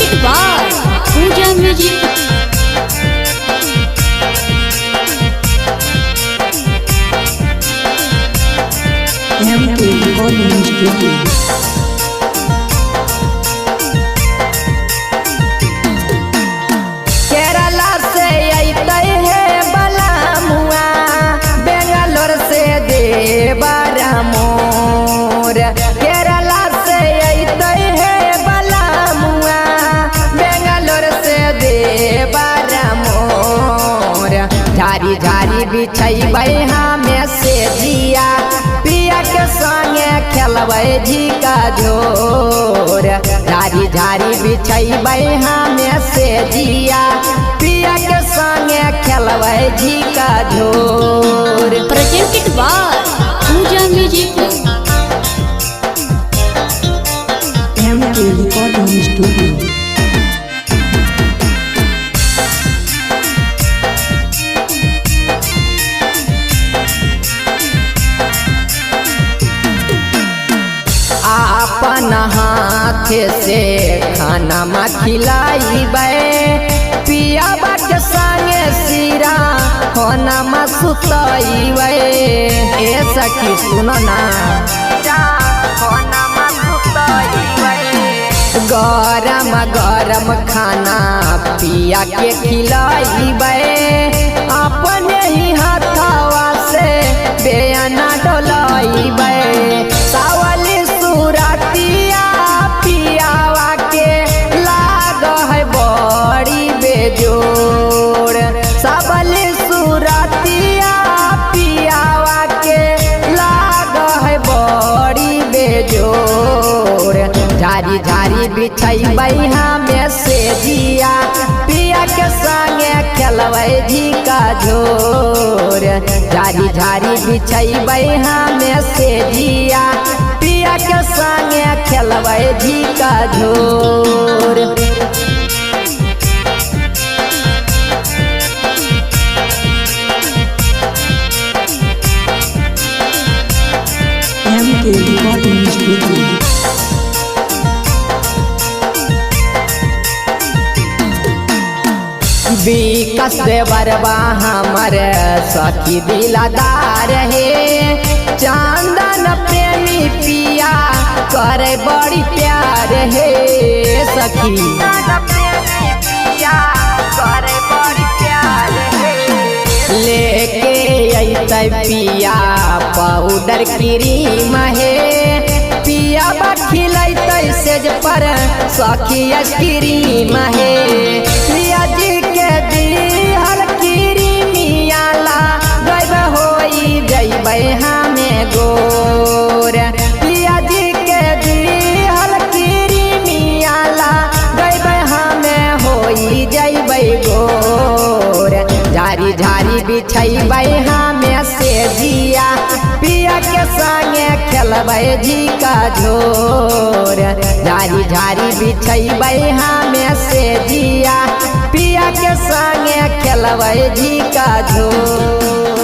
presented by Pooja Music. MK Recording Studio. Kerala से अइतै है बलामुआ, बेंगलोर से देवरा मोर। केरला से अइतै है बलामुआ, बेंगलोर से देवरा मोर। झारी झारी बिछैबै हमें से जिया, पिया के संगे खेलबै झिका झोर। झारी झारी बिछैबै हमें से जिया, पिया के संगे खेलबै झिका झोर। Presented by Pooja Music. MK Recording Studio. अपन हाथ से खाना में खिलाइबै, पिया के संगे सिरा खाना में सुतैबै। ए सखी सुनो ना, खाना में सुतैबै। गरम गरम खाना पिया के खिलाइबै, अपने ही हाथवा से बेअना डोलाइबै। सावली सुरतिया पियावा के लाग है बड़ी बेजोड़। सावली सुरतिया पियावा के लाग है बड़ी बेजोड़। झारी झारी बिछैबै हमें से जिया, पिया के संगे खेलबै झिका झोर। झारी झारी बिछैबै हमें से जिया, पिया के संगे खेलबै झिका झोर। MK Recording Studio. विकास देवरबा हमर सखी दिलदार है, चंदन प्रेमी पिया करे बड़ी प्यार है। सखी लेके अइतै पिया पाउडर क्रीम है, पिया खिलैतै सेज पर सखी आइसक्रीम है। पिया जी के दिहल क्रीमियाला गैब होई जइबै हमें गोर। पिया जी के दिहल क्रीमियाला गैब हमें होई जइबै गोर। झारी झारी बिछैबै हमें से जिया, पिया के संगे खेलबै झिका झोर। झारी झारी बिछैबै हमें से जिया, पिया के संगे खेलबै झिका झोर।